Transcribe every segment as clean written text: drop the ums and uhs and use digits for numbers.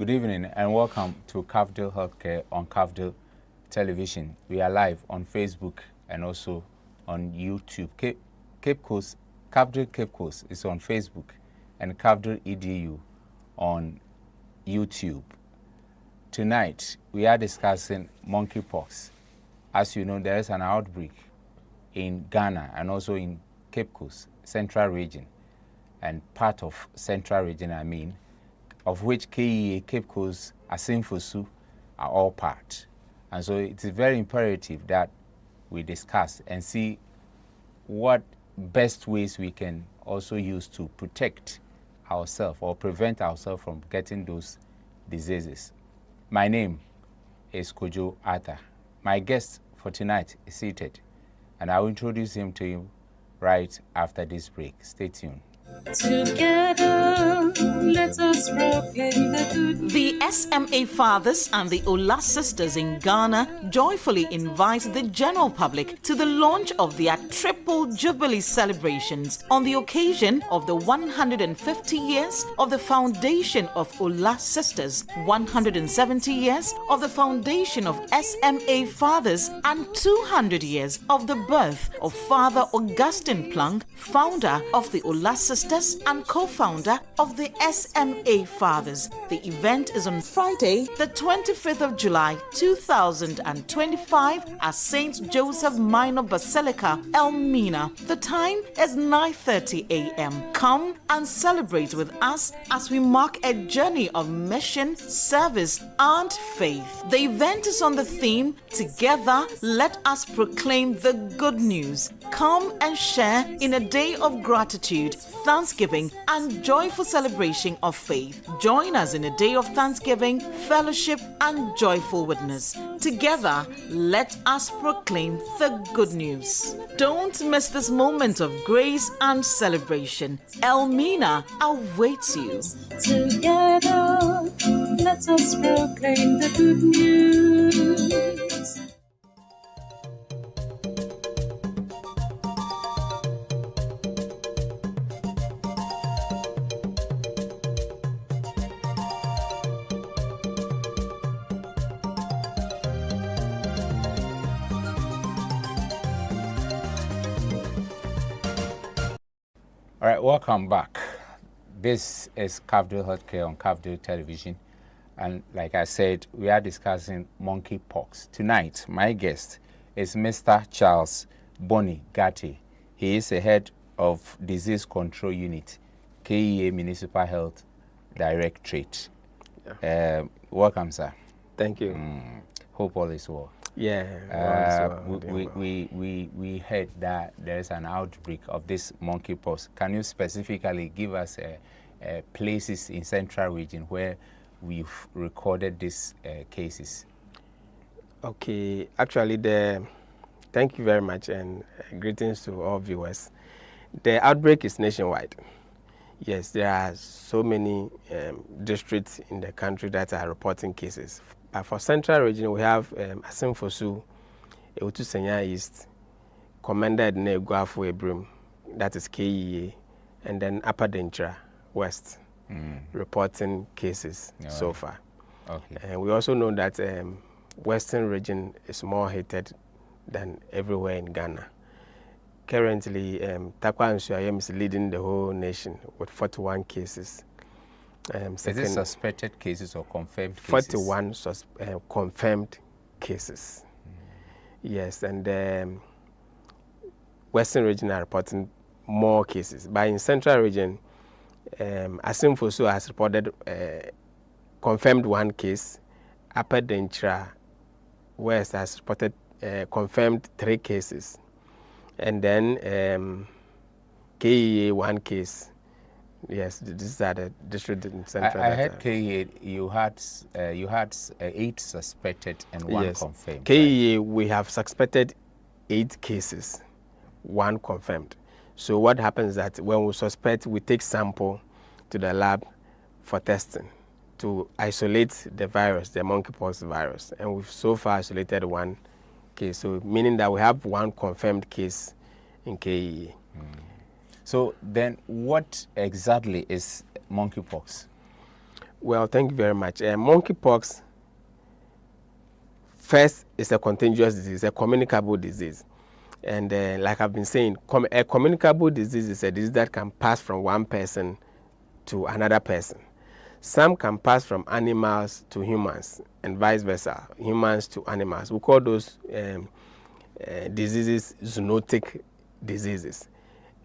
Good evening and welcome to Cafdil Healthcare on Cafdil Television. We are live on Facebook and also on YouTube. Cape Coast, Cafdil Cape Coast is on Facebook and Cafdil EDU on YouTube. Tonight, we are discussing monkeypox. As you know, there is an outbreak in Ghana and also in Cape Coast, Central Region, and part of Central Region, of which KEA, Cape Coast, Asimfosu are all part. And so it is very imperative that we discuss and see what best ways we can also use to protect ourselves or prevent ourselves from getting those diseases. My name is Kojo Arthur. My guest for tonight is seated, and I will introduce him to you right after this break. Stay tuned. Together, let us proclaim the good. The SMA fathers and the Ola sisters in Ghana joyfully invite the general public to the launch of their Triple Jubilee celebrations on the occasion of the 150 years of the foundation of Ola sisters, 170 years of the foundation of SMA fathers, and 200 years of the birth of Father Augustine Plunk, founder of the Ola sisters and co-founder of the SMA Fathers. The event is on Friday, the 25th of July, 2025 at St. Joseph Minor Basilica, Elmina. The time is 9:30 a.m. Come and celebrate with us as we mark a journey of mission, service, and faith. The event is on the theme, Together, Let Us Proclaim the Good News. Come and share in a day of gratitude, thanksgiving, and joyful celebration of faith. Join us in a day of thanksgiving, fellowship, and joyful witness. Together, let us proclaim the good news. Don't miss this moment of grace and celebration. Elmina awaits you. Together, let us proclaim the good news. All right, welcome back. This is Cafdil Healthcare on Cafdil Television. And like I said, we are discussing monkeypox. Tonight, my guest is Mr. Charles Bonnie Gatti. He is the head of Disease Control Unit, KEA Municipal Health Directorate. Yeah. Welcome, sir. Thank you. Hope all is well. Yeah. We heard that there is an outbreak of this monkeypox. Can you specifically give us places in Central Region where we've recorded these cases? Okay. Actually, thank you very much and greetings to all viewers. The outbreak is nationwide. Yes, there are so many districts in the country that are reporting cases. For Central Region, we have Asimfosu, Ewutu-Senya East, Commander Edne-Guafo Ebrim, that is KEA, and then Upper Dentra West, reporting cases so far. Okay. And we also know that Western Region is more hated than everywhere in Ghana. Currently, Takwa Nsuayem is leading the whole nation with 41 cases. Is it suspected cases or confirmed cases? 41 confirmed cases. Yes, and Western Region are reporting more cases. But in Central Region, Asimfosu has reported confirmed 1 case. Upper Dentra West has reported confirmed 3 cases. And then KEA 1 case. Yes, these are the district in Central. I heard KEA, you had 8 suspected and 1 confirmed. KEA, right? We have suspected 8 cases, 1 confirmed. So what happens is that when we suspect, we take sample to the lab for testing to isolate the virus, the monkeypox virus. And we've so far isolated 1 case, so meaning that we have 1 confirmed case in KEA. So then what exactly is monkeypox? Well, thank you very much. Monkeypox, first, is a contagious disease, a communicable disease. And like I've been saying, a communicable disease is a disease that can pass from one person to another person. Some can pass from animals to humans and vice versa, humans to animals. We call those diseases zoonotic diseases.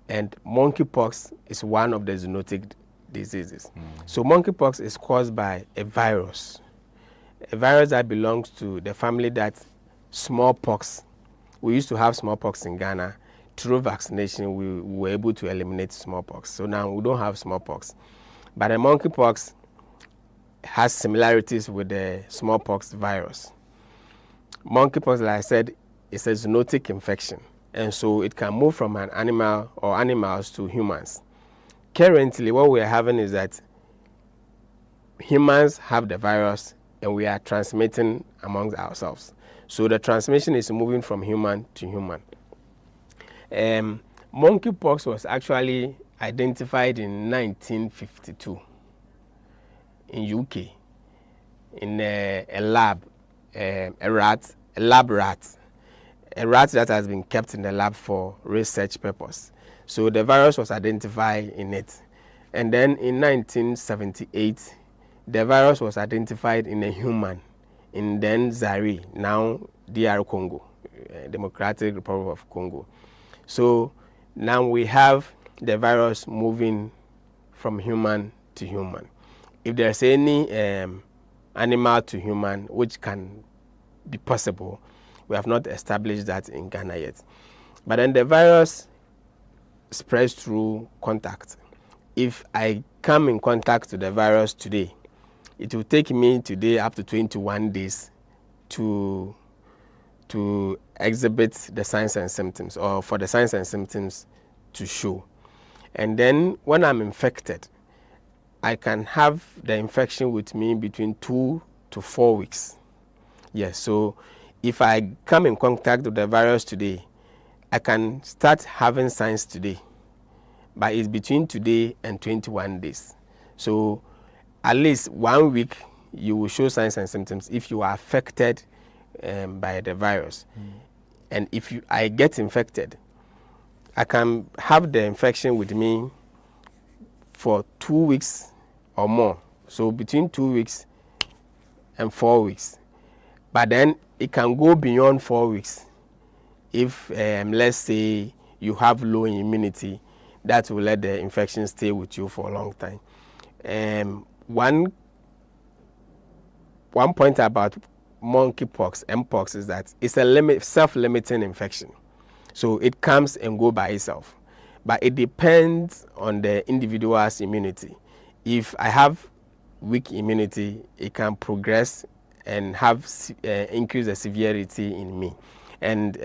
And monkeypox is one of the zoonotic diseases. So monkeypox is caused by a virus that belongs to the family that smallpox. We used to have smallpox in Ghana. Through vaccination, we were able to eliminate smallpox. So now we don't have smallpox. But the monkeypox has similarities with the smallpox virus. Monkeypox, like I said, is a zoonotic infection. And so it can move from an animal or animals to humans. Currently, what we are having is that humans have the virus and we are transmitting amongst ourselves. So the transmission is moving from human to human. Monkeypox was actually identified in 1952 in UK in a lab, a lab rat that has been kept in the lab for research purpose. So the virus was identified in it. And then in 1978, the virus was identified in a human in then Zaire, now DR Congo, Democratic Republic of Congo. So now we have the virus moving from human to human. If there's any animal to human, which can be possible, we have not established that in Ghana yet. But then the virus spreads through contact. If I come in contact with the virus today, it will take me today up to 21 days to exhibit the signs and symptoms, or for the signs and symptoms to show. And then when I'm infected, I can have the infection with me between 2 to 4 weeks. Yes, so if I come in contact with the virus today, I can start having signs today, but it's between today and 21 days. So at least 1 week, you will show signs and symptoms if you are affected by the virus. And if I get infected, I can have the infection with me for 2 weeks or more. So between 2 weeks and 4 weeks. But then it can go beyond 4 weeks if, let's say, you have low immunity. That will let the infection stay with you for a long time. One point about monkeypox, mpox, is that it's a self-limiting infection. So it comes and goes by itself. But it depends on the individual's immunity. If I have weak immunity, it can progress and have increase the severity in me. And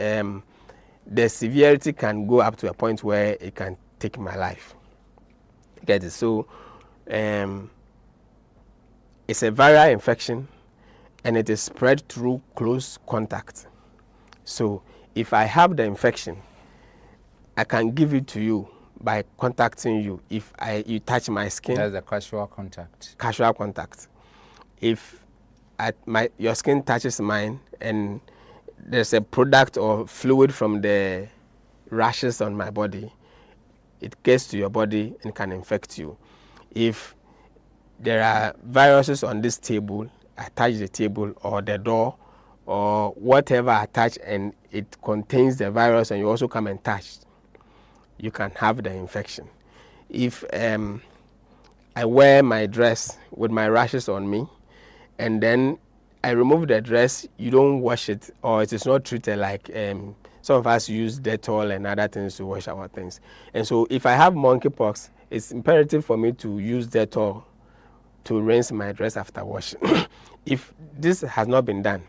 the severity can go up to a point where it can take my life. Get it? So it's a viral infection and it is spread through close contact. So if I have the infection, I can give it to you by contacting you. If you touch my skin. That's the casual contact. Casual contact. If your skin touches mine and there's a product or fluid from the rashes on my body, it gets to your body and can infect you. If there are viruses on this table, I touch the table or the door or whatever I touch and it contains the virus and you also come and touch, you can have the infection. If I wear my dress with my rashes on me and then I remove the dress, you don't wash it, or it is not treated like some of us use Dettol and other things to wash our things. And so if I have monkeypox, it's imperative for me to use Dettol to rinse my dress after washing. If this has not been done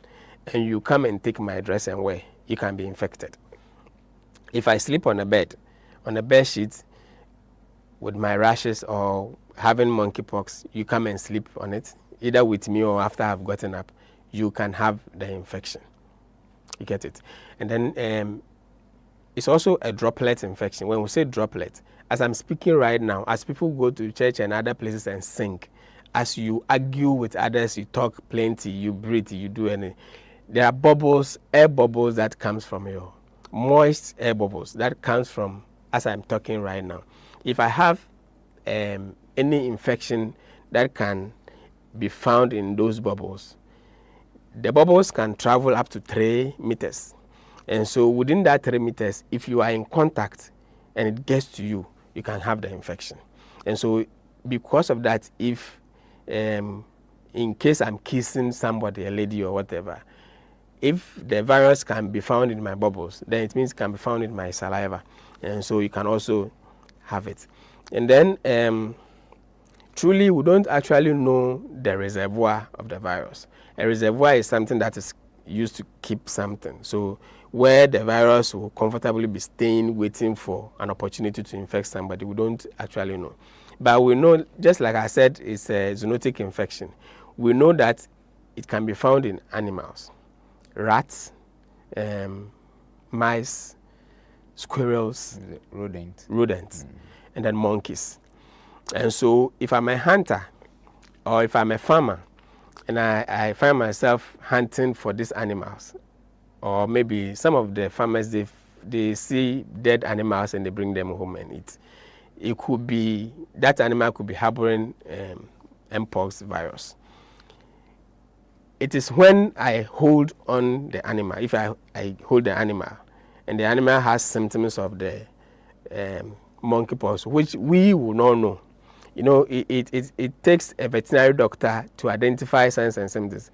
and you come and take my dress and wear, you can be infected. If I sleep on a bed sheet with my rashes or having monkeypox, you come and sleep on it, either with me or after I've gotten up, you can have the infection. You get it? And then it's also a droplet infection. When we say droplet, as I'm speaking right now, as people go to church and other places and sing, as you argue with others, you talk plenty, you breathe, you do anything. There are bubbles, air bubbles that comes from your moist air bubbles that comes from as I'm talking right now. If I have any infection that can be found in those bubbles, the bubbles can travel up to 3 meters. And so within that 3 meters, if you are in contact and it gets to you, you can have the infection. And so because of that, if in case I'm kissing somebody, a lady or whatever, if the virus can be found in my bubbles, then it means it can be found in my saliva. And so you can also have it. And then truly, we don't actually know the reservoir of the virus. A reservoir is something that is used to keep something. So where the virus will comfortably be staying, waiting for an opportunity to infect somebody, we don't actually know. But we know, just like I said, it's a zoonotic infection. We know that it can be found in animals, rats, mice, squirrels, rodents, and then monkeys. And so if I'm a hunter or if I'm a farmer and I find myself hunting for these animals, or maybe some of the farmers, they see dead animals and they bring them home and eat. It could be, that animal could be harboring mpox virus. It is when I hold on the animal, if I hold the animal and the animal has symptoms of the monkeypox, which we will not know. You know, it takes a veterinary doctor to identify signs and symptoms.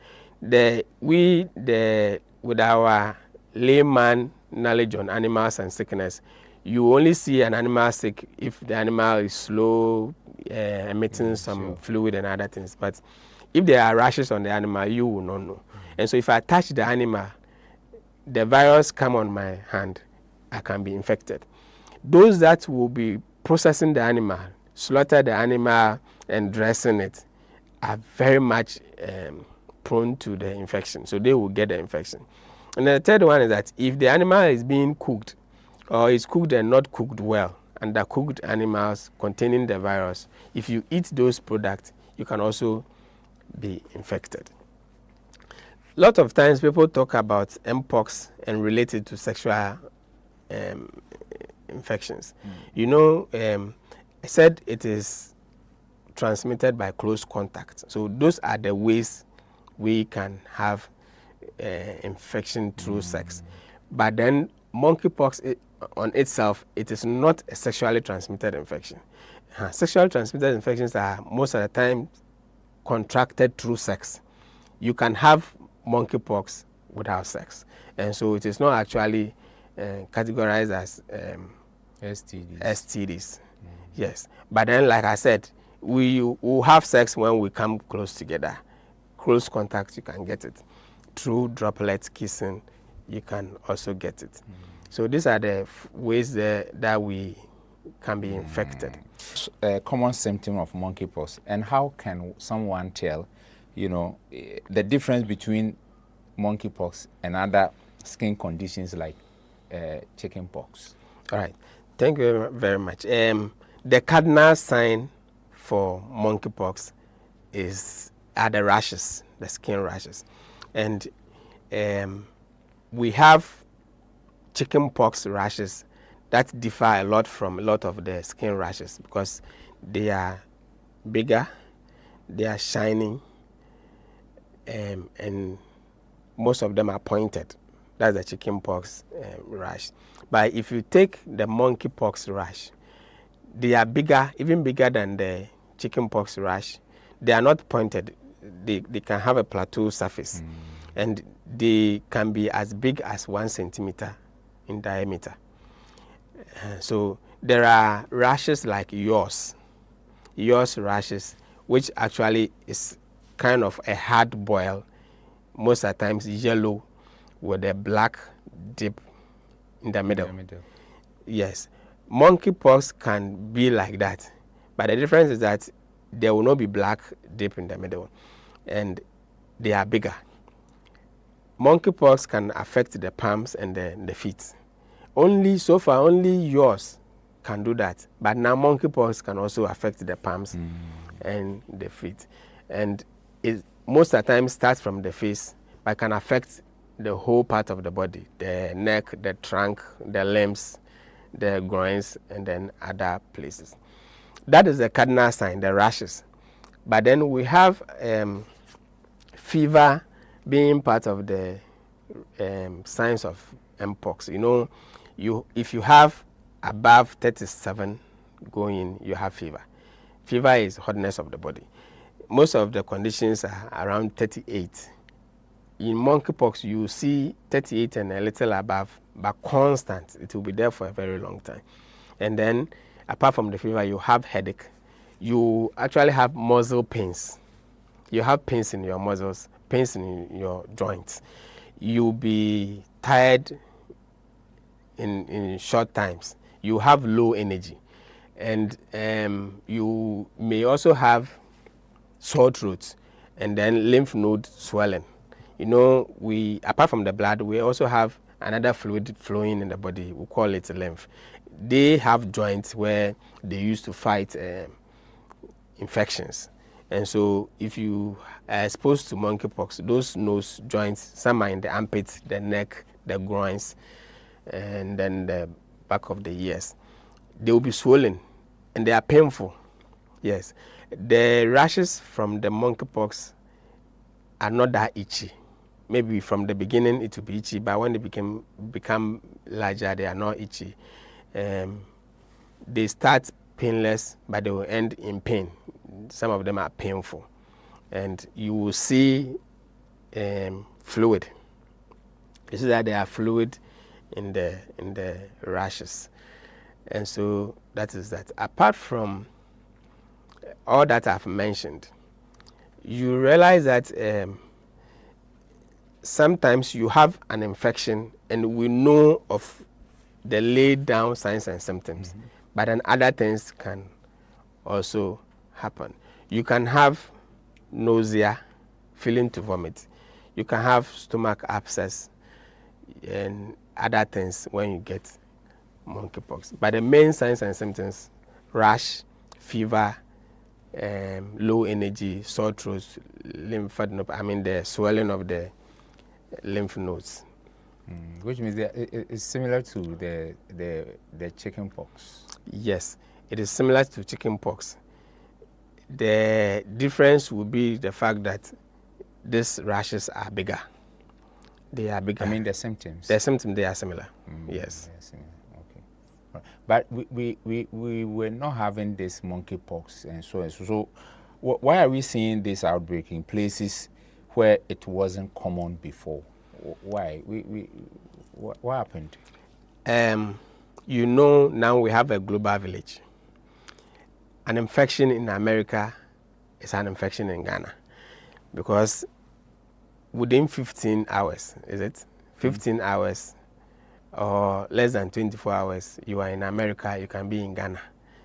With our layman knowledge on animals and sickness, you only see an animal sick if the animal is slow, emitting some fluid and other things. But if there are rashes on the animal, you will not know. And so if I touch the animal, the virus come on my hand, I can be infected. Those that will be processing the animal, slaughter the animal and dressing it, are very much prone to the infection. So they will get the infection. And then the third one is that if the animal is being cooked or is cooked and not cooked well, undercooked animals containing the virus, if you eat those products, you can also be infected. A lot of times people talk about mpox and relate it to sexual infections. You know, I said it is transmitted by close contact. So those are the ways we can have infection through sex. But then monkeypox on itself, it is not a sexually transmitted infection. Sexually transmitted infections are most of the time contracted through sex. You can have monkeypox without sex. And so it is not actually categorized as STDs. Yes. But then, like I said, we will have sex when we come close together. Close contact, you can get it. Through droplets, kissing, you can also get it. So these are the ways that we can be infected. A common symptom of monkeypox, and how can someone tell, you know, the difference between monkeypox and other skin conditions like chickenpox? All right, thank you very much. The cardinal sign for monkeypox are the rashes, the skin rashes, and we have chickenpox rashes that differ a lot from a lot of the skin rashes because they are bigger, they are shining, and most of them are pointed. That's the chickenpox rash. But if you take the monkeypox rash, they are bigger, even bigger than the chickenpox rash. They are not pointed. They can have a plateau surface, and they can be as big as 1 centimeter in diameter. So there are rashes like yaws rashes, which actually is kind of a hard boil, most of the times yellow with a black dip in the middle. Yes, monkeypox can be like that, but the difference is that there will not be black dip in the middle, and they are bigger. Monkeypox can affect the palms and the feet. Only yours can do that. But now monkeypox can also affect the palms and the feet. and it most of the time starts from the face, but can affect the whole part of the body, the neck, the trunk, the limbs, the groins, and then other places. That is the cardinal sign, the rashes. But then we have fever being part of the signs of mpox. If you have above 37 going, you have fever. Fever is hotness of the body. Most of the conditions are around 38. In monkeypox, you see 38 and a little above, but constant. It will be there for a very long time. And then, apart from the fever, you have headache. You actually have muscle pains. You have pains in your muscles, pains in your joints. You'll be tired in short times. You have low energy. And you may also have sore throat and then lymph node swelling. Apart from the blood, we also have another fluid flowing in the body. We call it lymph. They have joints where they used to fight infections. And so if you are exposed to monkeypox, those nose joints, some are in the armpits, the neck, the groins, and then the back of the ears, they will be swollen and they are painful. Yes. The rashes from the monkeypox are not that itchy. Maybe from the beginning it will be itchy, but when they become larger, they are not itchy. They start painless, but they will end in pain. Some of them are painful. And you will see fluid. You see that there are fluid in the rashes. And so that is that. Apart from all that I've mentioned, you realize that sometimes you have an infection and we know of the laid down signs and symptoms, but then other things can also happen. You can have nausea, feeling to vomit. You can have stomach abscess and other things when you get monkeypox. But the main signs and symptoms: rash, fever, low energy, sore throat, the swelling of the lymph nodes. Which means that it's similar to the chicken pox. Yes, it is similar to chicken pox. The difference would be the fact that these rashes are bigger. They are bigger. I mean the symptoms. The symptoms, they are similar. Yes. They are similar. Okay. Right. But we were not having this monkeypox and so on. So why are we seeing this outbreak in places where it wasn't common before? Why? What happened? Now we have a global village. An infection in America is an infection in Ghana, because within 15 hours, is it? 15 hours or less than 24 hours, you are in America, you can be in Ghana,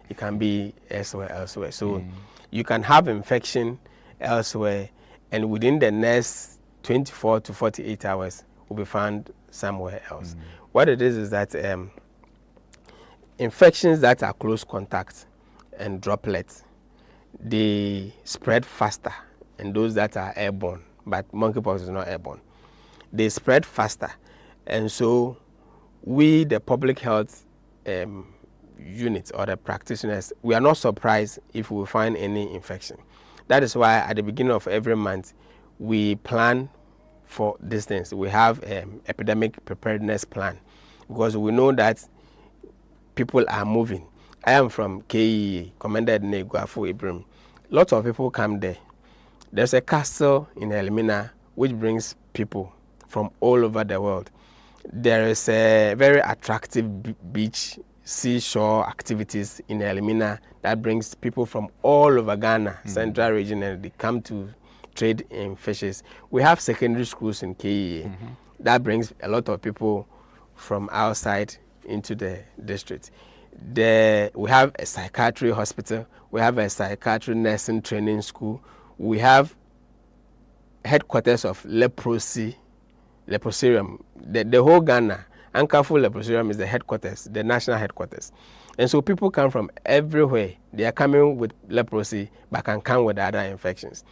you can be elsewhere. So you can have infection elsewhere, and within the next 24 to 48 hours will be found somewhere else. What it is that infections that are close contact and droplets, they spread faster, and those that are airborne, but monkeypox is not airborne, they spread faster. And so we, the public health units or the practitioners, we are not surprised if we find any infection. That is why at the beginning of every month we plan for these things. We have epidemic preparedness plan, because we know that people are moving. I am from KEA, Commander Neguafo Ibrahim. Lots of people come there. There's a castle in Elmina which brings people from all over the world. There is a very attractive beach, seashore activities in Elmina that brings people from all over Ghana, central region, and they come to trade in fishes. We have secondary schools in KEA that brings a lot of people from outside into the district. We have a psychiatry hospital, we have a psychiatry nursing training school, we have headquarters of leprosarium. The whole Ghana, Ankafo Leprosarium is the headquarters, the national headquarters. And so people come from everywhere. They are coming with leprosy, but can come with other infections.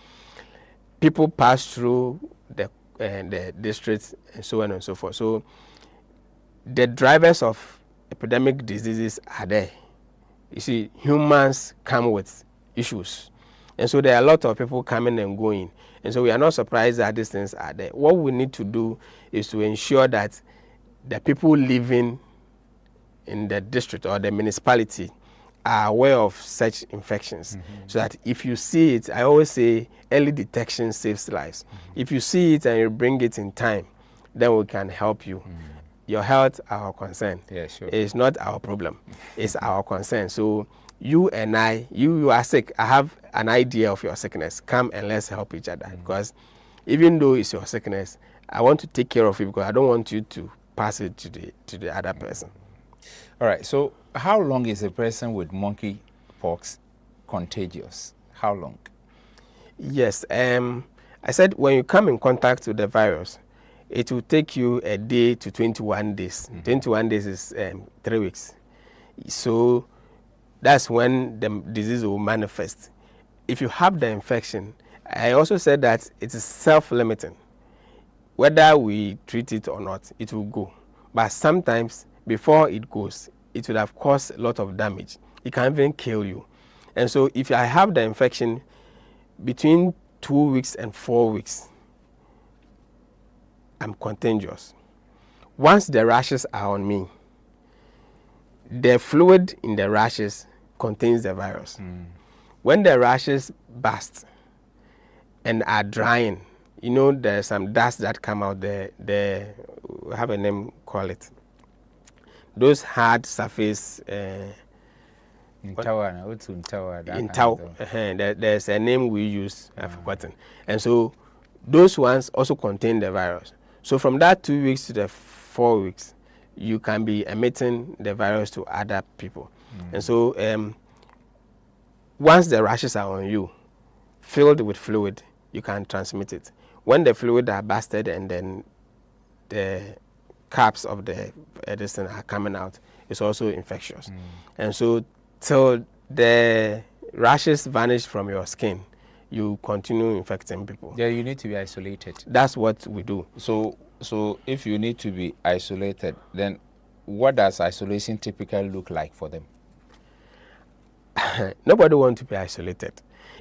people pass through the districts and so on and so forth. So the drivers of epidemic diseases are there. You see, humans come with issues. And so there are a lot of people coming and going. And so we are not surprised that these things are there. What we need to do is to ensure that the people living in the district or the municipality are aware of such infections. So that if you see it, I always say early detection saves lives. If you see it and you bring it in time, then we can help you. Your health, our concern. Yeah, sure. It's not our problem. It's our concern. So you and I, you are sick. I have an idea of your sickness. Come and let's help each other. Because even though it's your sickness, I want to take care of you because I don't want you to pass it to the other person. All right. So how long is a person with monkeypox contagious? How long? Yes. I said when you come in contact with the virus, it will take you a day to 21 days. 21 days is 3 weeks. So that's when the disease will manifest. If you have the infection, I also said that it is self-limiting. Whether we treat it or not, it will go. But sometimes before it goes, it would have caused a lot of damage. It can even kill you. And so if I have the infection between 2 weeks and 4 weeks, I'm contagious. Once the rashes are on me, the fluid in the rashes contains the virus. When the rashes burst and are drying, you know there's some dust that come out there. We have a name, call it. Those hard surface. There's a name we use. I've forgotten. And so those ones also contain the virus. So from that 2 weeks to the 4 weeks, you can be emitting the virus to other people. And so once the rashes are on you, filled with fluid, you can transmit it. When the fluid are busted and then the caps of the medicine are coming out, it's also infectious. And so till the rashes vanish from your skin, you continue infecting people. Yeah, you need to be isolated. That's what we do. So if you need to be isolated, then what does isolation typically look like for them? Nobody wants to be isolated.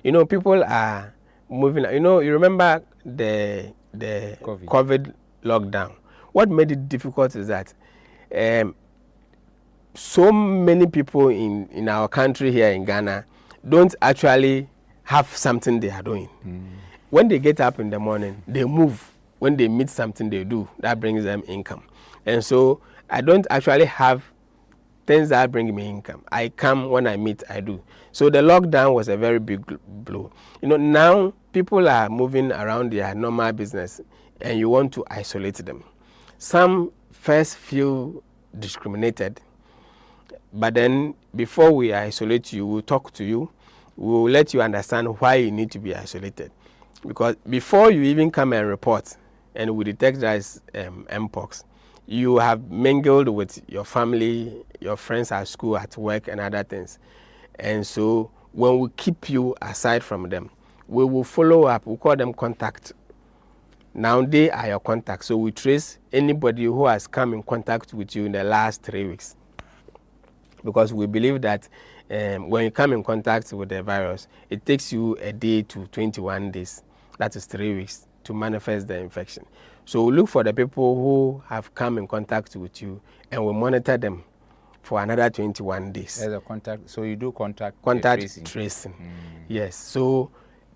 You know, people are moving. You know, you remember the COVID lockdown. What made it difficult is that so many people in our country here in Ghana don't actually have something they are doing. When they get up in the morning, they move. When they meet something they do, that brings them income. And so I don't actually have things that bring me income. I come when I meet, I do. So the lockdown was a very big blow. You know, now people are moving around their normal business and you want to isolate them. Some first feel discriminated, but then before we isolate you, we'll talk to you. We'll let you understand why you need to be isolated. Because before you even come and report and we detect that it's mpox, you have mingled with your family, your friends at school, at work, and other things. And so when we keep you aside from them, we will follow up. We call them contact. Now they are your contact. So we trace anybody who has come in contact with you in the last 3 weeks. Because we believe that when you come in contact with the virus, it takes you a day to 21 days. That is 3 weeks to manifest the infection. So we look for the people who have come in contact with you and we monitor them for another 21 days. As a contact, so you do contact tracing. Yes. So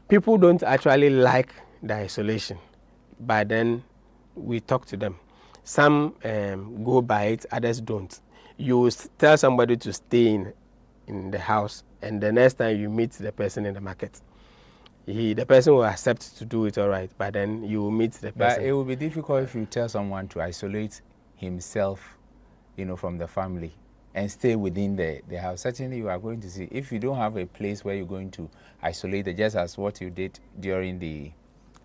people don't actually like the isolation, but then we talk to them. Some go by it, others don't. You tell somebody to stay in the house, and the next time you meet the person in the market, the person will accept to do it all right, but then you will meet the person. But it will be difficult if you tell someone to isolate himself, you know, from the family and stay within the house. Certainly you are going to see, if you don't have a place where you're going to isolate it, just as what you did during the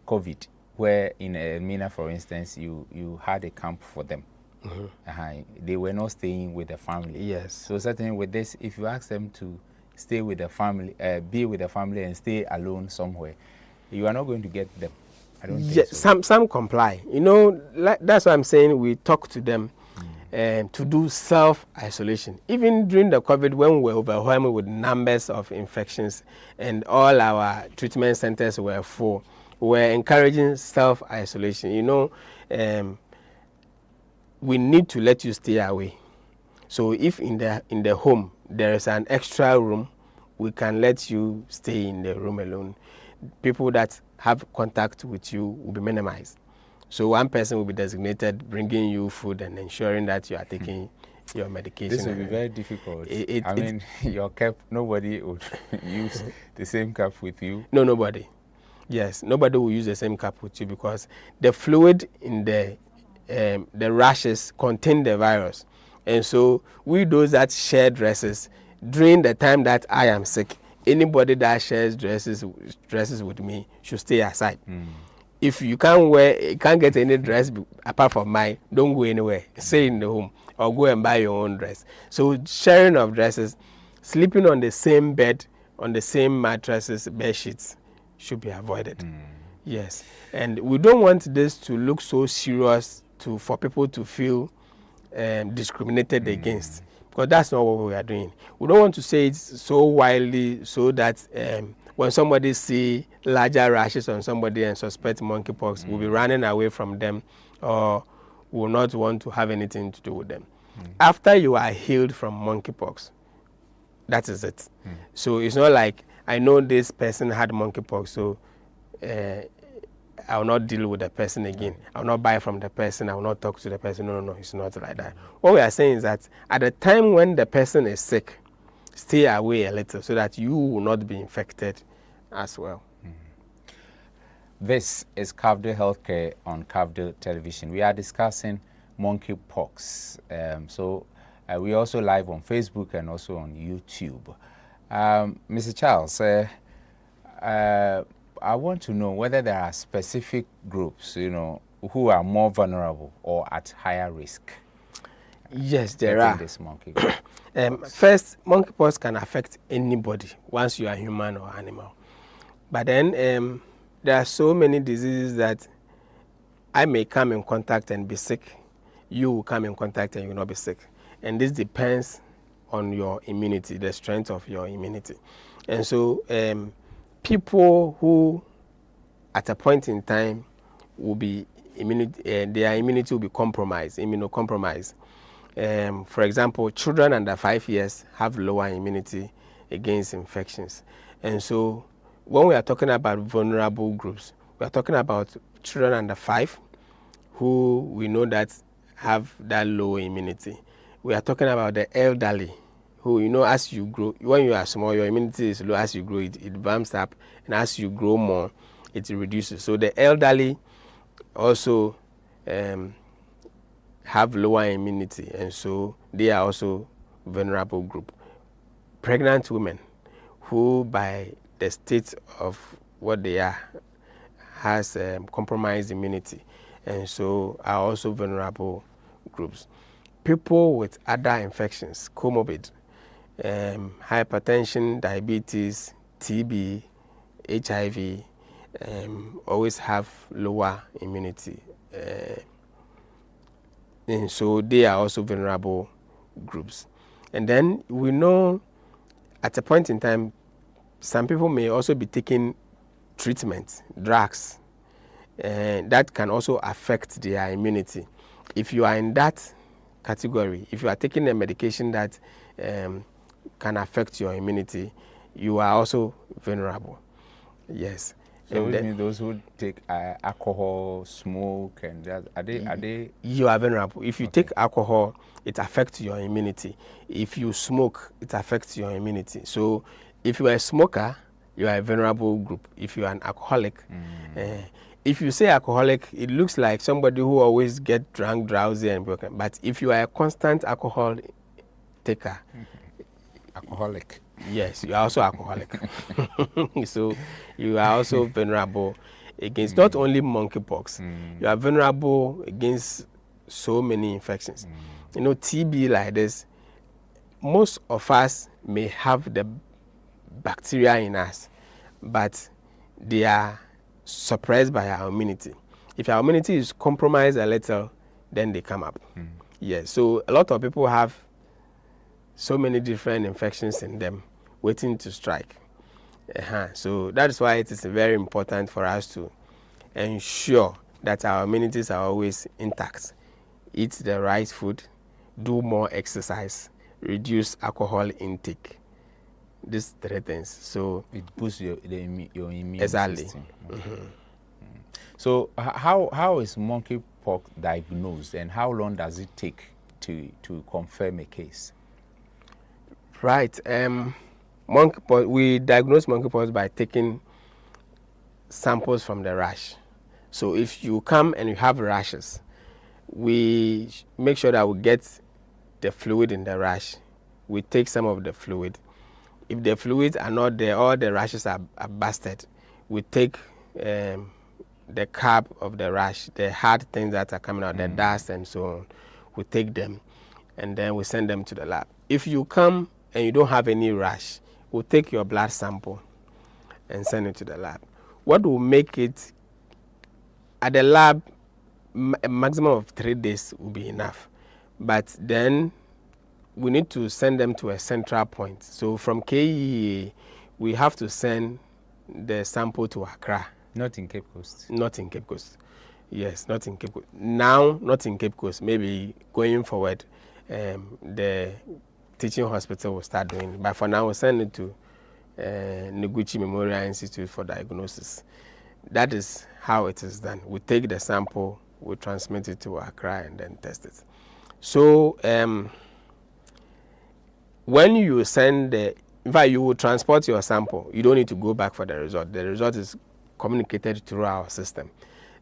COVID, where in Elmina, for instance, you had a camp for them. They were not staying with the family. Yes. So certainly with this, if you ask them to stay with the family, be with the family and stay alone somewhere, you are not going to get them. I don't Yeah, think so. some comply. You know, that's why I'm saying we talk to them to do self-isolation. Even during the COVID, when we were overwhelmed with numbers of infections and all our treatment centers were full, we were encouraging self-isolation. You know, we need to let you stay away. So if in the home there is an extra room, we can let you stay in the room alone. People that have contact with you will be minimized. So one person will be designated, bringing you food and ensuring that you are taking your medication. This will be very difficult. I mean, your cap, nobody would use the same cap with you. No, nobody. Yes, nobody will use the same cap with you because the fluid in the rashes contain the virus. And so we those that share dresses, during the time that I am sick, anybody that shares dresses with me should stay aside. If you can't get any dress apart from mine, don't go anywhere. Stay in the home or go and buy your own dress. So sharing of dresses, sleeping on the same bed, on the same mattresses, bed sheets should be avoided. Yes, and we don't want this to look so serious for people to feel discriminated against, because that's not what we are doing. We don't want to say it so widely so that when somebody see larger rashes on somebody and suspect monkeypox, we'll be running away from them or will not want to have anything to do with them. After you are healed from monkeypox, that is it. So it's not like I know this person had monkeypox, so I will not deal with the person again. I will not buy from the person. I will not talk to the person. No, it's not like that. What we are saying is that at the time when the person is sick, stay away a little so that you will not be infected as well. This is Cafdil Healthcare on Cafdil Television. We are discussing monkeypox. We also live on Facebook and also on YouTube. Mr. Charles, I want to know whether there are specific groups, who are more vulnerable or at higher risk. Yes, there are. This monkey. First, monkeypox can affect anybody once you are human or animal. But then there are so many diseases that I may come in contact and be sick. You will come in contact and you will not be sick. And this depends on your immunity, the strength of your immunity. And so people who at a point in time will be their immunity will be compromised, immunocompromised. For example, children under 5 years have lower immunity against infections. And so when we are talking about vulnerable groups, we are talking about children under 5 who we know that have that low immunity. We are talking about the elderly who, as you grow, when you are small, your immunity is low. As you grow, it bumps up, and as you grow more, it reduces. So the elderly also have lower immunity, and so they are also vulnerable group. Pregnant women who, by the state of what they are, has compromised immunity, and so are also vulnerable groups. People with other infections, comorbid, hypertension, diabetes, TB, HIV, always have lower immunity. And so they are also vulnerable groups. And then we know at a point in time, some people may also be taking treatment, drugs, that can also affect their immunity. If you are in that category, if you are taking a medication that can affect your immunity, you are also vulnerable. Yes. So it means those who take alcohol, smoke, and that, are they? You are vulnerable. If you take alcohol, it affects your immunity. If you smoke, it affects your immunity. So if you are a smoker, you are a vulnerable group. If you are an alcoholic, if you say alcoholic, it looks like somebody who always get drunk, drowsy, and broken. But if you are a constant alcohol taker, alcoholic. Yes, you are also alcoholic. So you are also vulnerable against not only monkeypox. You are vulnerable against so many infections. TB like this, most of us may have the bacteria in us, but they are suppressed by our immunity. If our immunity is compromised a little, then they come up. Yes, so a lot of people have so many different infections in them waiting to strike. So that is why it is very important for us to ensure that our immunities are always intact. Eat the right food, do more exercise, reduce alcohol intake. These 3 things. So it boosts your immune exactly. system. So how is monkeypox diagnosed, and how long does it take to confirm a case? Right. Monkeypox. We diagnose monkeypox by taking samples from the rash. So if you come and you have rashes, we make sure that we get the fluid in the rash. We take some of the fluid. If the fluids are not there, or the rashes are busted, we take the cap of the rash, the hard things that are coming out, the dust and so on. We take them and then we send them to the lab. If you come and you don't have any rash, we'll take your blood sample and send it to the lab. What will make it at the lab, a maximum of 3 days will be enough. But then we need to send them to a central point. So from KEA, we have to send the sample to Accra. Not in Cape Coast? Not in Cape Coast. Yes, not in Cape Coast. Now, not in Cape Coast. Maybe going forward, the teaching hospital will start doing it. But for now, we'll send it to Noguchi Memorial Institute for diagnosis. That is how it is done. We take the sample, we transmit it to Accra, and then test it. So when you send in fact, you will transport your sample. You don't need to go back for the result. The result is communicated through our system.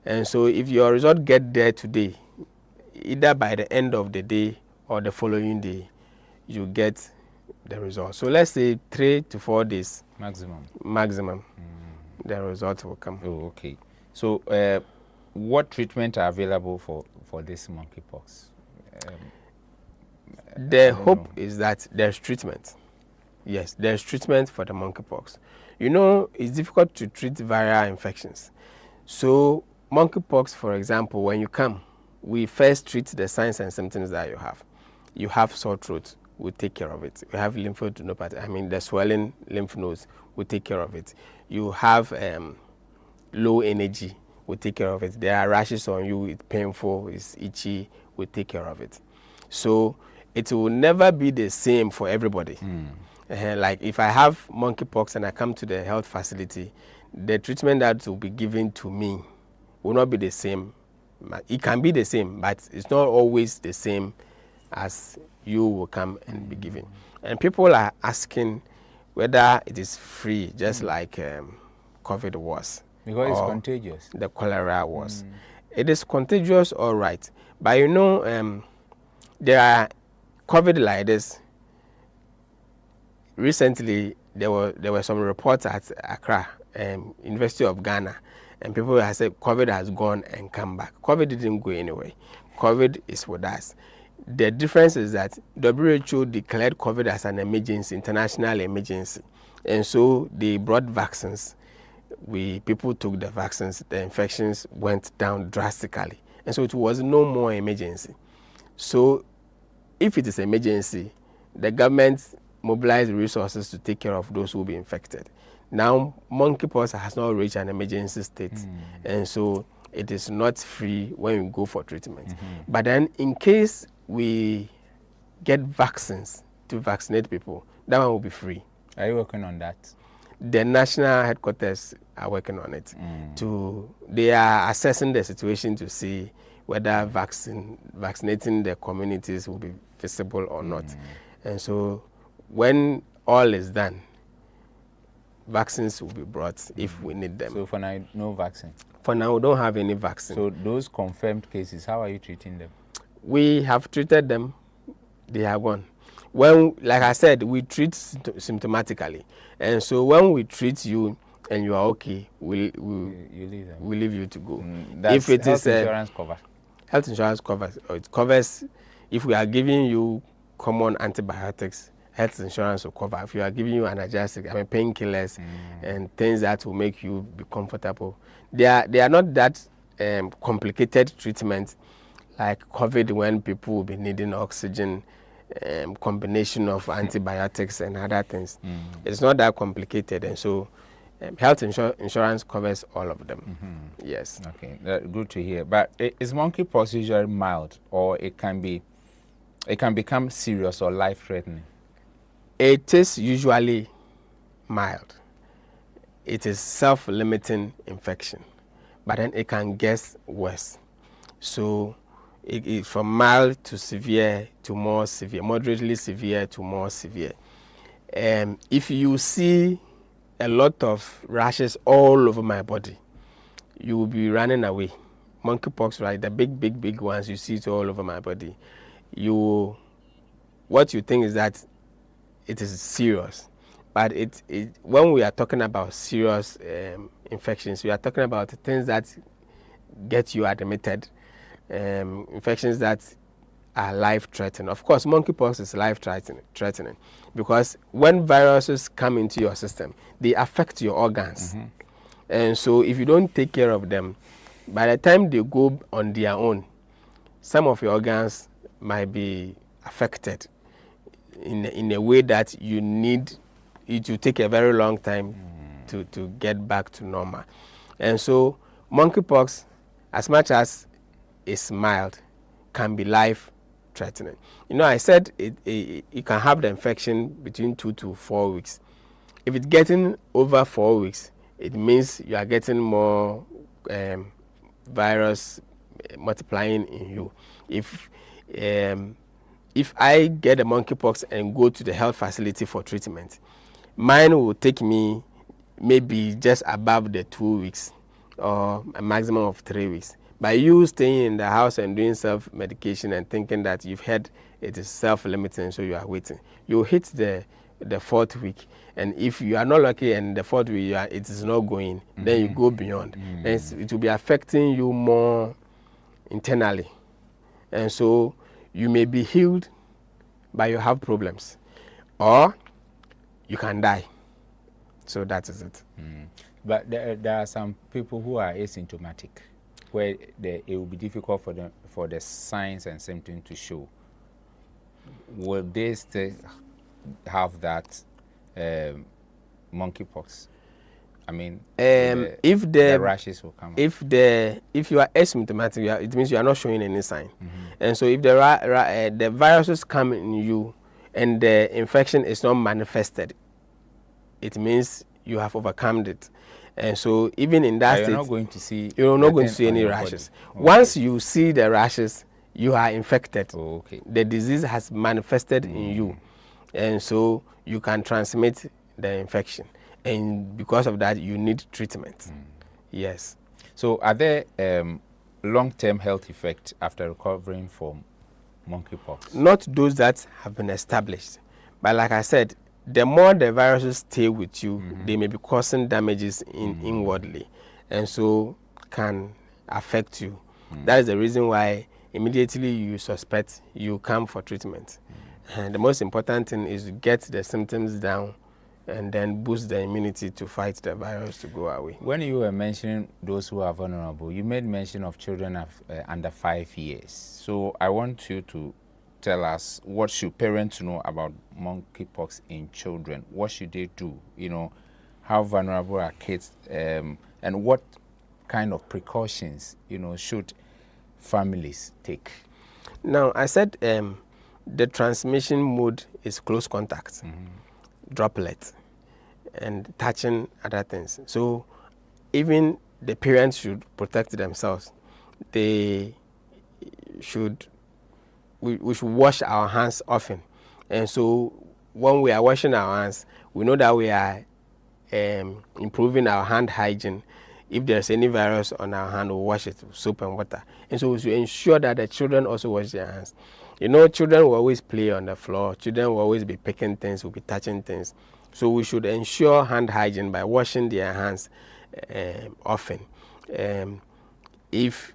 And so if your result get there today, either by the end of the day or the following day, you get the result. So let's say 3 to 4 days. Maximum. The result will come. Oh, okay. So what treatment are available for this monkeypox? The hope is that there's treatment. Yes, there's treatment for the monkeypox. You know, it's difficult to treat viral infections. So monkeypox, for example, when you come, we first treat the signs and symptoms that you have. You have sore throat, we take care of it. You have lymphadenopathy, the swelling lymph nodes, we take care of it. You have low energy, we take care of it. There are rashes on you, it's painful, it's itchy, we take care of it. So it will never be the same for everybody. Like if I have monkeypox and I come to the health facility, the treatment that will be given to me will not be the same. It can be the same, but it's not always the same as you will come and be given. And people are asking whether it is free, just like COVID was. Because it's contagious. The cholera was. It is contagious, all right. But you know, there are COVID like this. Recently, there were some reports at Accra, University of Ghana, and people have said COVID has gone and come back. COVID didn't go anywhere. COVID is with us. The difference is that WHO declared COVID as an emergency, international emergency, and so they brought vaccines. People took the vaccines, the infections went down drastically, and so it was no more emergency. So if it is emergency, the government mobilized resources to take care of those who will be infected. Now, monkeypox has not reached an emergency state, and so it is not free when we go for treatment. But then, in case we get vaccines to vaccinate people, that one will be free. Are you working on that? The national headquarters are working on it. They are assessing the situation to see whether vaccinating the communities will be feasible or not. And so when all is done, vaccines will be brought if we need them. So for now, no vaccine? For now, we don't have any vaccine. So those confirmed cases, how are you treating them? We have treated them. They are gone. When, like I said, we treat symptomatically. And so when we treat you and you are okay, we leave you to go. If it is insurance cover? Health insurance covers. It covers if we are giving you common antibiotics health insurance will cover. If you are giving you analgesic, painkillers and things that will make you be comfortable, they are not that complicated treatment like COVID, when people will be needing oxygen, combination of antibiotics and other things. It's not that complicated, and so health insurance covers all of them. Yes. Okay, good to hear. But is monkeypox usually mild, or it can become serious or life-threatening? It is usually mild. It is self-limiting infection, but then it can get worse. So it from mild to severe to more severe, moderately severe to more severe. If you see a lot of rashes all over my body, you will be running away. Monkeypox, right? The big ones, you see it all over my body. What you think is that it is serious, but when we are talking about serious infections, we are talking about things that get you admitted, infections that are life-threatening. Of course, monkeypox is life-threatening because when viruses come into your system, they affect your organs. And so if you don't take care of them, by the time they go on their own, some of your organs might be affected in a way that you need it to take a very long time to get back to normal. And so monkeypox, as much as it's mild, can be life-threatening. I said you can have the infection between 2 to 4 weeks. If it's getting over 4 weeks, it means you are getting more virus multiplying in you. If I get a monkeypox and go to the health facility for treatment, mine will take me maybe just above the 2 weeks or a maximum of 3 weeks. By you staying in the house and doing self-medication and thinking that you've had it is self-limiting, so you are waiting, you hit the 4th week, and if you are not lucky and the 4th week it is not going, then you go beyond, and it will be affecting you more internally, and so you may be healed, but you have problems, or you can die. So that is it. But there are some people who are asymptomatic, where it will be difficult for them, for the signs and symptoms to show. Will they still have that monkeypox? I mean, if the rashes will come. If you are asymptomatic, it means you are not showing any sign. And so if the viruses come in you and the infection is not manifested, it means you have overcome it. And so even in that state, you're not going to see any rashes. Okay. Once you see the rashes, you are infected. Okay. The disease has manifested in you, and so you can transmit the infection. And because of that, you need treatment. Yes. So are there long-term health effects after recovering from monkeypox? Not those that have been established. But like I said, the more the viruses stay with you, they may be causing damages inwardly, and so can affect you. That is the reason why immediately you suspect, you come for treatment. And the most important thing is to get the symptoms down and then boost the immunity to fight the virus to go away. When you were mentioning those who are vulnerable, you made mention of children of, under 5 years. So I want you to tell us, what should parents know about monkeypox in children? What should they do? How vulnerable are kids? And what kind of precautions, should families take? Now, I said the transmission mode is close contact, droplet, and touching other things. So even the parents should protect themselves. We should wash our hands often. And so when we are washing our hands, we know that we are improving our hand hygiene. If there's any virus on our hand, we'll wash it with soap and water. And so we should ensure that the children also wash their hands. Children will always play on the floor. Children will always be picking things, will be touching things. So we should ensure hand hygiene by washing their hands often. If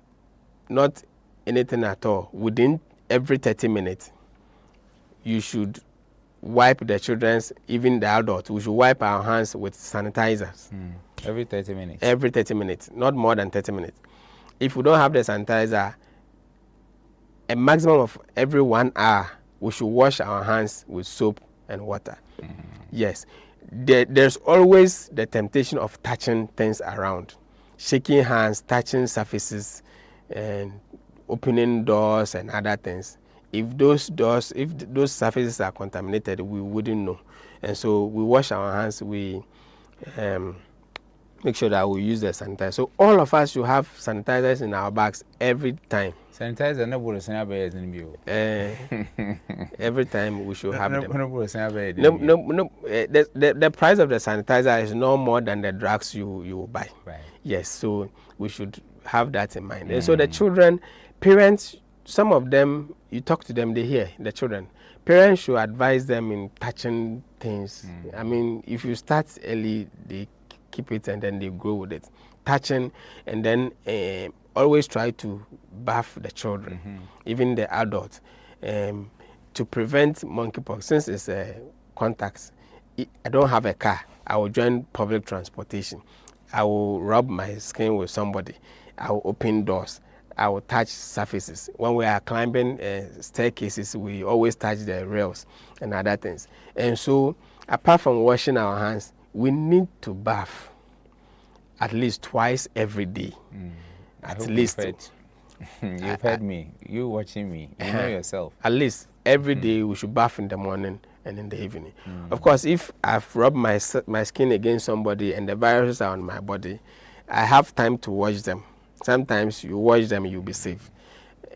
not anything at all, within every 30 minutes, you should wipe the children's, even the adults, we should wipe our hands with sanitizers. Every 30 minutes. Every 30 minutes, not more than 30 minutes. If we don't have the sanitizer, a maximum of every 1 hour, we should wash our hands with soap and water. Yes. There's always the temptation of touching things around, shaking hands, touching surfaces, and opening doors and other things. If those surfaces are contaminated, we wouldn't know. And so we wash our hands, we make sure that we use the sanitizer. So all of us should have sanitizers in our bags every time. Sanitizer no buru sanya be in bio. Every time we should have them. No buru sanya be. No. The price of the sanitizer is no more than the drugs you buy. Right. Yes, so we should have that in mind. And so the children, parents, some of them, you talk to them, they hear, the children. Parents should advise them in touching things. I mean, if you start early, they keep it and then they grow with it. Touching, and then always try to bath the children, even the adults, to prevent monkeypox. Since it's contacts, I don't have a car, I will join public transportation. I will rub my skin with somebody. I will open doors. I will touch surfaces. When we are climbing staircases, we always touch the rails and other things. And so, apart from washing our hands, we need to bath at least twice every day. At least. You've heard me. You watching me. You know yourself. At least every day we should bath in the morning and in the evening. Of course, if I've rubbed my skin against somebody and the viruses are on my body, I have time to wash them. Sometimes you wash them, you'll be safe.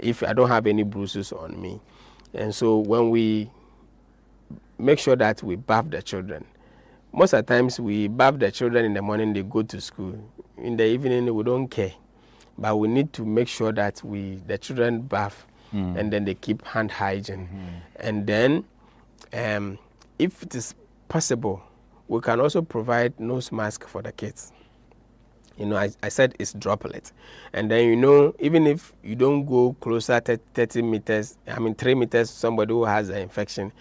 If I don't have any bruises on me. And so when we make sure that we bath the children, most of the times we bath the children in the morning, they go to school. In the evening, we don't care. But we need to make sure that the children bath and then they keep hand hygiene. And then, if it is possible, we can also provide nose mask for the kids. You know, I said it's droplet. And then, you know, even if you don't go closer to 30 meters, 3 meters, somebody who has an infection,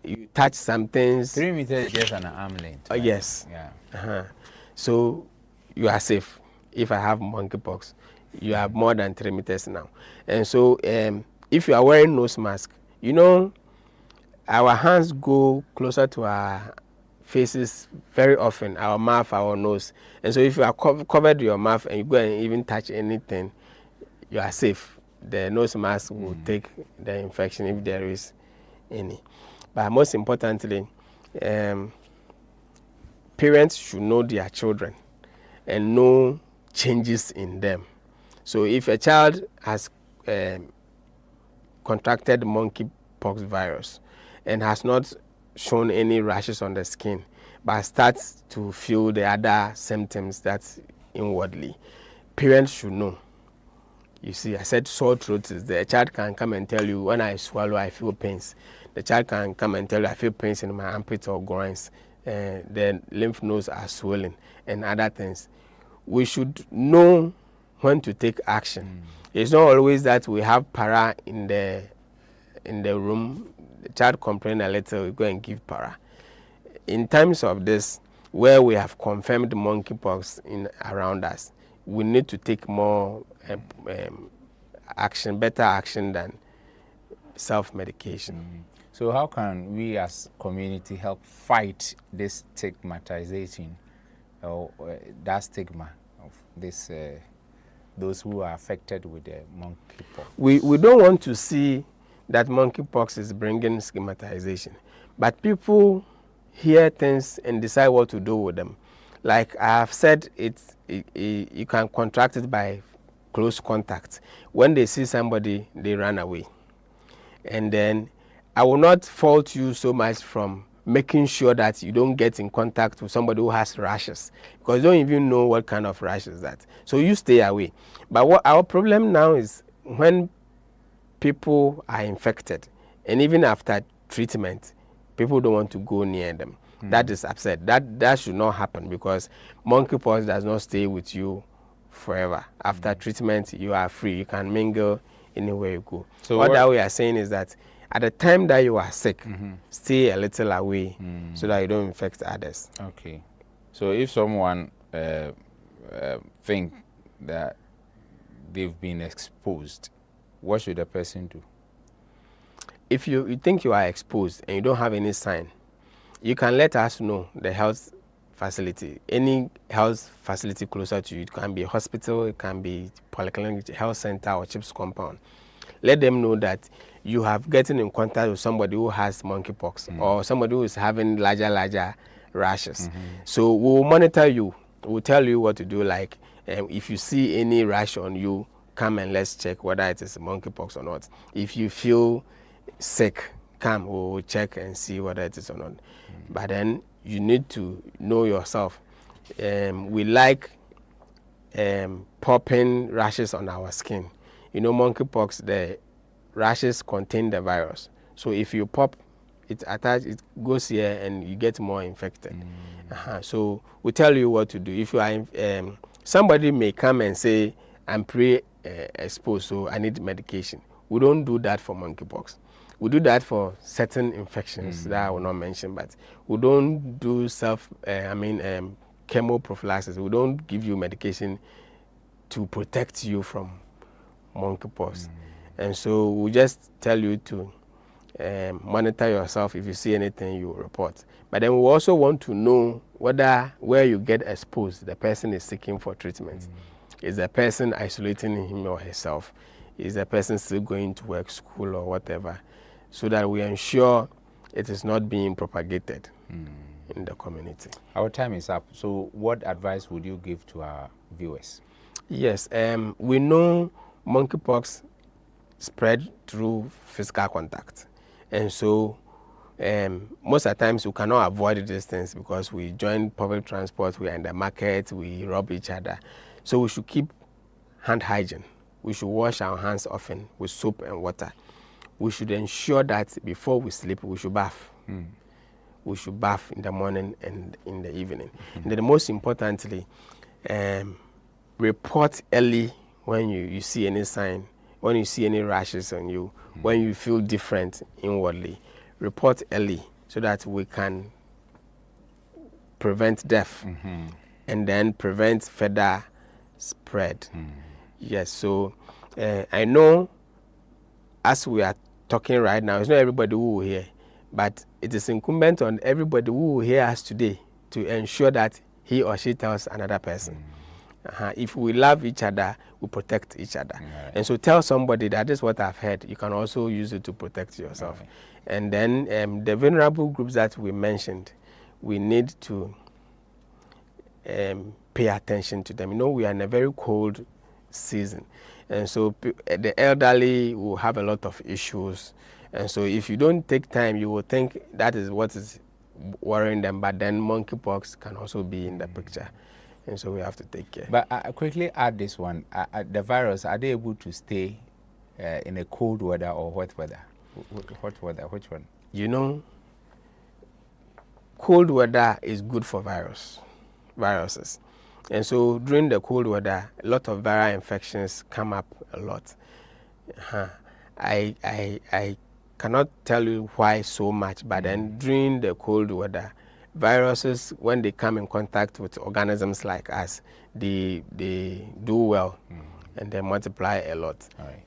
you touch some things. 3 meters is just an arm length. Right? Yes. Yeah. So you are safe. If I have monkeypox, you are more than 3 meters now. And so if you are wearing nose mask, you know, our hands go closer to our faces very often, our mouth, our nose. And so if you are covered your mouth and you go and even touch anything, you are safe. The nose mask will take the infection if there is any. But most importantly, parents should know their children and know changes in them. So if a child has contracted monkeypox virus and has not shown any rashes on the skin, but starts to feel the other symptoms that's inwardly, parents should know. You see, I said sore throat is there. A child can come and tell you, when I swallow, I feel pains. The child can come and tell you, I feel pains in my armpits or groins. The lymph nodes are swollen and other things. We should know when to take action. It's not always that we have para in the room. The child complain a little, we go and give para. In times of this, where we have confirmed monkeypox around us, we need to take more action, better action than self-medication. So how can we as community help fight this stigmatization, or that stigma of this those who are affected with the monkeypox? We don't want to see that monkeypox is bringing stigmatization, but people hear things and decide what to do with them. Like I have said, you can contract it by close contact. When they see somebody, they run away. And then I will not fault you so much from making sure that you don't get in contact with somebody who has rashes, because you don't even know what kind of rashes that. So you stay away. But what our problem now is when people are infected, and even after treatment, people don't want to go near them. That is upset. That should not happen, because monkeypox does not stay with you forever. After treatment, you are free. You can mingle anywhere you go. So what that we are saying is that at the time that you are sick, stay a little away so that you don't infect others. Okay. So if someone think that they've been exposed, what should the person do? If you think you are exposed and you don't have any sign, you can let us know, the health facility, any health facility closer to you. It can be a hospital, it can be polyclinic, health center, or CHIPS compound. Let them know that you have gotten in contact with somebody who has monkeypox or somebody who is having larger rashes. So we will monitor you. We'll tell you what to do. Like if you see any rash on you, come and let's check whether it is monkeypox or not. If you feel sick, come, we'll check and see whether it is or not. But then you need to know yourself. We like popping rashes on our skin. You know, monkeypox, the rashes contain the virus. So if you pop, it goes here and you get more infected. So we tell you what to do. If you are, somebody may come and say, I'm pre-exposed, so I need medication. We don't do that for monkeypox. We do that for certain infections that I will not mention, but we don't do chemoprophylaxis. We don't give you medication to protect you from monkeypox. And so we just tell you to monitor yourself. If you see anything, you report. But then we also want to know where you get exposed, the person is seeking for treatment. Is the person isolating him or herself? Is the person still going to work, school, or whatever? So that we ensure it is not being propagated in the community. Our time is up. So what advice would you give to our viewers? Yes, we know monkeypox spread through physical contact. And so most of the times we cannot avoid these things because we join public transport, we are in the market, we rub each other. So we should keep hand hygiene. We should wash our hands often with soap and water. We should ensure that before we sleep, we should bath. We should bath in the morning and in the evening. And then most importantly, report early when you see any sign, when you see any rashes on you, when you feel different inwardly. Report early so that we can prevent death and then prevent further spread. Yes, so I know as we are talking right now, it's not everybody who will hear, but it is incumbent on everybody who will hear us today to ensure that he or she tells another person. If we love each other, we protect each other. And so tell somebody that this is what I've heard. You can also use it to protect yourself. And then the vulnerable groups that we mentioned, we need to pay attention to them. You know, we are in a very cold season. And so the elderly will have a lot of issues. And so if you don't take time, you will think that is what is worrying them. But then monkeypox can also be in the picture. And so we have to take care. But I quickly add this one. The virus, are they able to stay in a cold weather or hot weather? Hot weather, which one? You know, cold weather is good for viruses. And so during the cold weather, a lot of viral infections come up a lot. I cannot tell you why so much, but then during the cold weather, viruses, when they come in contact with organisms like us, they do well and they multiply a lot. All right.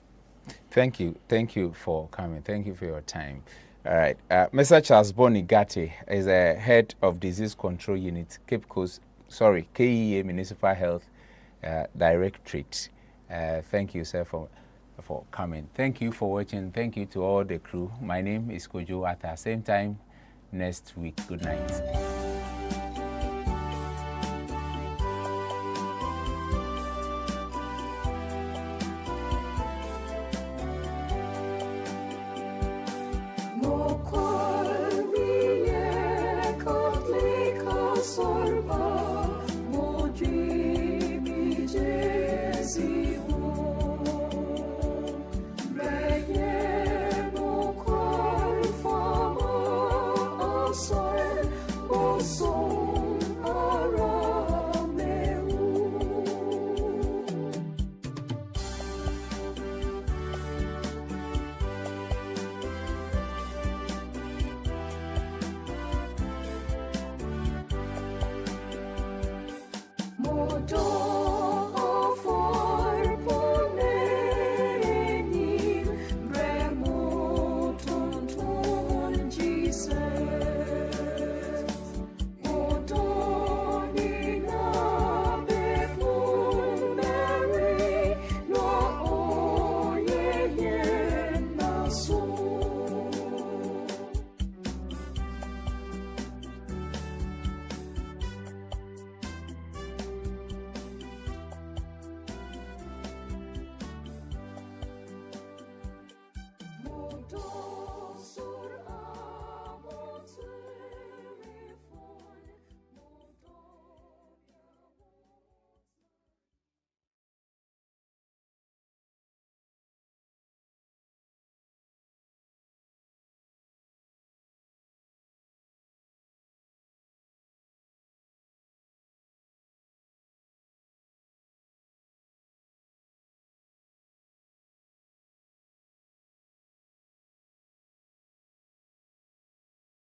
Thank you for coming. Thank you for your time. All right. Mr. Charles Boni Gatti is a head of Disease Control Unit, KEA Municipal Health Directorate. Thank you, sir, for coming. Thank you for watching. Thank you to all the crew. My name is Kojo. At the same time next week. Good night.